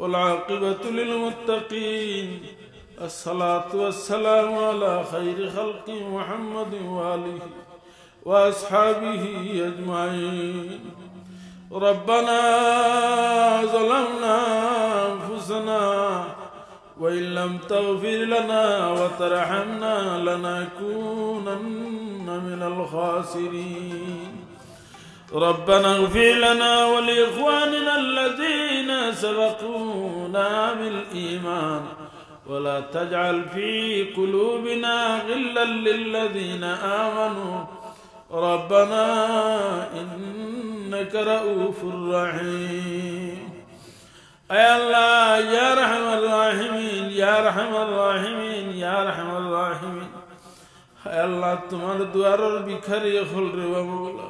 والعاقبة للمتقين. الصلاة والسلام على خير خلق محمد وآله وأصحابه أجمعين. ربنا ظلمنا أنفسنا وإن لم تغفر لنا وترحمنا لنكونن من الخاسرين. ربنا اغفر لنا ولإخواننا الذين سبقونا بالإيمان ولا تجعل في قلوبنا غلا للذين آمنوا ربنا إنك رؤوف رحيم. أي الله يا رحم الراحمين يا رحم الراحمين يا رحم الراحمين. أي الله تمہار دوارر بکھری خل روا مولا.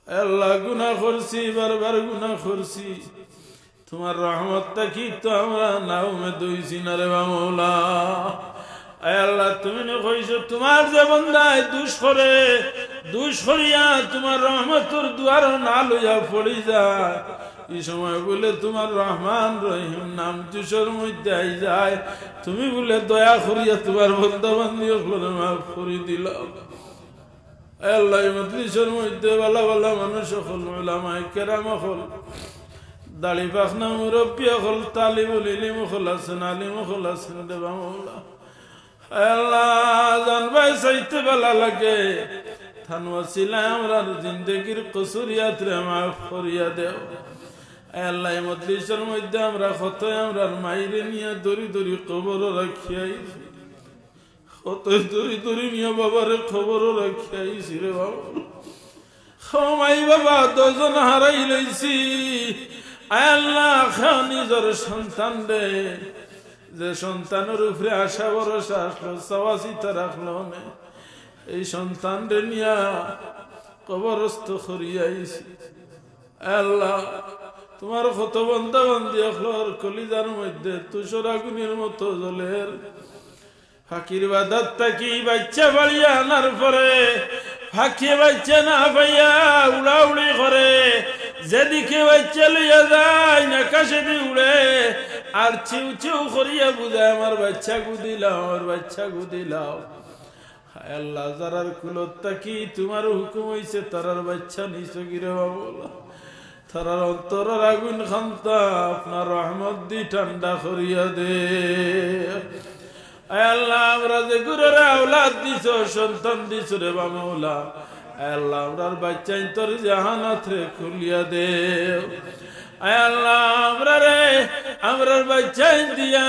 أي الله گناہ خورسی بربر گناہ خورسی تمہار رحمت تکی تو ہمارا ناو میں دویسی نروا مولا. اے اللہ تمہیں نے خوشو تمہار سے بندہ ہے دوش خوریا تمہار رحمت اور دوارا نالو یا پھوڑی جائے. اس سمائے بولے تمہار رحمان رحیم نام جسر مجھے آئی جائے. تمہیں بولے دویا خوریا تمہار بندہ بندی اخلر میں خوری دلاؤ. اے اللہ مجلسر مجھے والا منوش خل علماء کرام خل داڑی پاکنا مربی خل طالب العلم خل حسن علم خل حسن دبا مولا. اے اللہ جان بھائی سیتے بلا لگے تھن وسیلہ امرار زندگیر قصوریات رے معاف خوریا دیو. اے اللہ مجلسر مجھے امرا خطوی امرار مائرے نیا دوری دوری قبر رکھی آئی خطوی دوری دوری نیا بابا رے قبر رکھی آئی سیرے بابا خواہی بابا دوزن ہرائی لیسی. اے اللہ خانی زر شنطان دے যে সন্তানের উপরে আশা ভরসা আসলো সওয়াসিতা রাখলো না এই সন্তান রে নিয়া কবরস্থ করিয়াইছি. আল্লাহ তোমার কত বান্দা বান্দি আখলোর কলিজার মধ্যে তুষার আগুনের মতো জ্বলের ফাকির বাদাত তাকি বাচ্চা বাড়িয়া আনার পরে ফাঁকি বাচ্চা না পাইয়া উড়াউড়ি করে যেদিকে বাচ্চা লইয়া যায় না কাছে দি উড়ে আর চিউ চিউ করিয়া বুঝায় আমার বাচ্চা গুদিলাও আমার বাচ্চা গুদিলাও. হায় আল্লাহ যারার কুলত তাকি তোমার হুকুম হইছে তারার বাচ্চা নিছো গিরে বাবলা তারার অন্তরের আগুন খান্তা আপনার রহমত দি ঠান্ডা করিয়া দে. হায় আল্লাহ আমরা যে গুরুর আওলাদ দিছো সন্তান দিছো রে বামৌলা. হায় আল্লাহ আমরার বাচ্চা তোর জাহানাত রে খুলিয়া দে. আয় আল্লাহ আমরার বাচ্চা দিয়া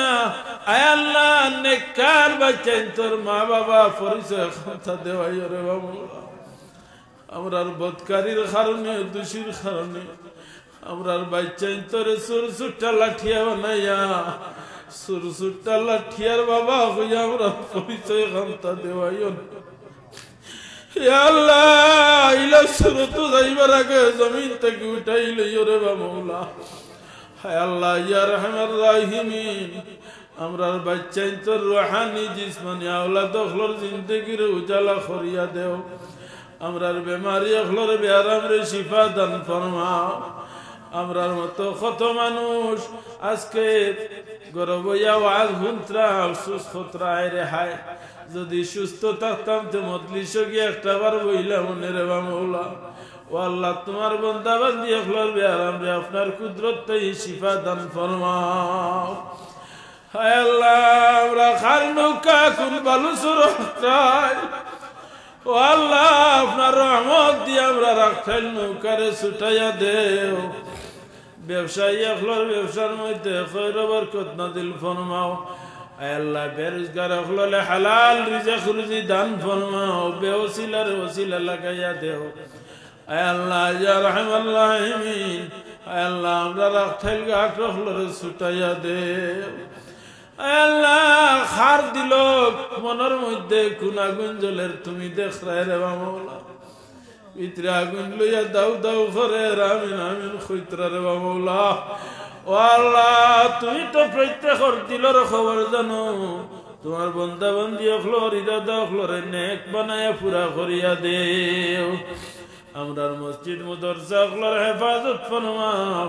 আয় আল্লাহ নেককার বাচ্চা তোর মা বাবা পরিচয় কথা দেওয়াই রে বামৌলা. আমরার বদকারীর কারণে দোষীর কারণে আমরার বাচ্চা তোর সুর সুট্টা লাঠিয়া বানাইয়া সুর সুট্টা লাঠিয়ার বাবা হইয়া আমরা পরিচয় কথা দেওয়াই. আল্লাহ ইলা সুরত যাইবার আগে জমিন থেকে উঠাই লইও রে বামৌলা. হায় আল্লাহ ইয়া রহমান রাহিমিন আমরার বাচ্চা তোর রুহানি জিসমানি আওলাদ আখলর জিন্দেগির উজালা করিয়া দেও. আমরার বেমারি আখলর বেআরাম রে শিফা দান ফরমাও. আমরার মতো কত মানুষ আজকে গরবইয়া ওয়াজ হুনত্রা সুস্থ খতরায় রে. হায় যদি সুস্থ থাকতাম তো মজলিসে গিয়ে একটা বার বইলা মনে রে বামৌলা. ও আল্লাহ তোমার বান্দা বান্দি আখলর বেআরাম রে আপনার কুদরতেই শিফা দান ফরমাও. হায় আল্লাহ আমরা খার নৌকা কোন বালু সুরতাই ও আল্লাহ আপনার রহমত দিয়ে আমরা রাখাইল নৌকারে ছুটাইয়া দেও. ব্যবসায়ী আখলর ব্যবসার মধ্যে খৈর বরকত নাজিল ফরমাও. আয় আল্লাহ বেরোজগার আখললে হালাল রিজিক রুজি দান ফরমাও. বেওসিলার ওসিলা লাগাইয়া দেও. আয় আল্লাহ ইয়া রহমান রাহিমিন আয় আল্লাহ আমরা রাখাইল গাছ আখলরে ছুটাইয়া দেও. আয় আল্লাহ খার দিল মনের মধ্যে কোন আগুন জ্বলের তুমি দেখ রে বামৌলা. ভিতরে আগুন লইয়া দাউ দাউ করে আমিন আমিন খুইতরা রে বামৌলা. ও আল্লাহ তুমি তো প্রত্যেকের দিলের খবর জানো. তোমার বন্দা বন্দি অখলর ইরাদা অখলরে নেক বানায়া পুরা করিয়া দেও. আমরার মসজিদ মাদ্রাসা গুলোর হেফাজত ফরমাও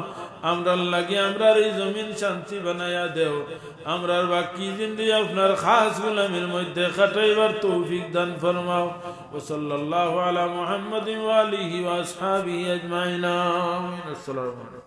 আমরার লাগি আমরার এই জমিন শান্তি বানায়া দেও আমরার বাকি জিন্দেগি আপনার খাস গোলামির মধ্যে কাটাইবার তৌফিক দান ফরমাও ওয়া সাল্লাল্লাহু আলা মুহাম্মাদিন ওয়া আলিহি ওয়া আসহাবিহি আজমাইন। আসসালামু আলাইকুম।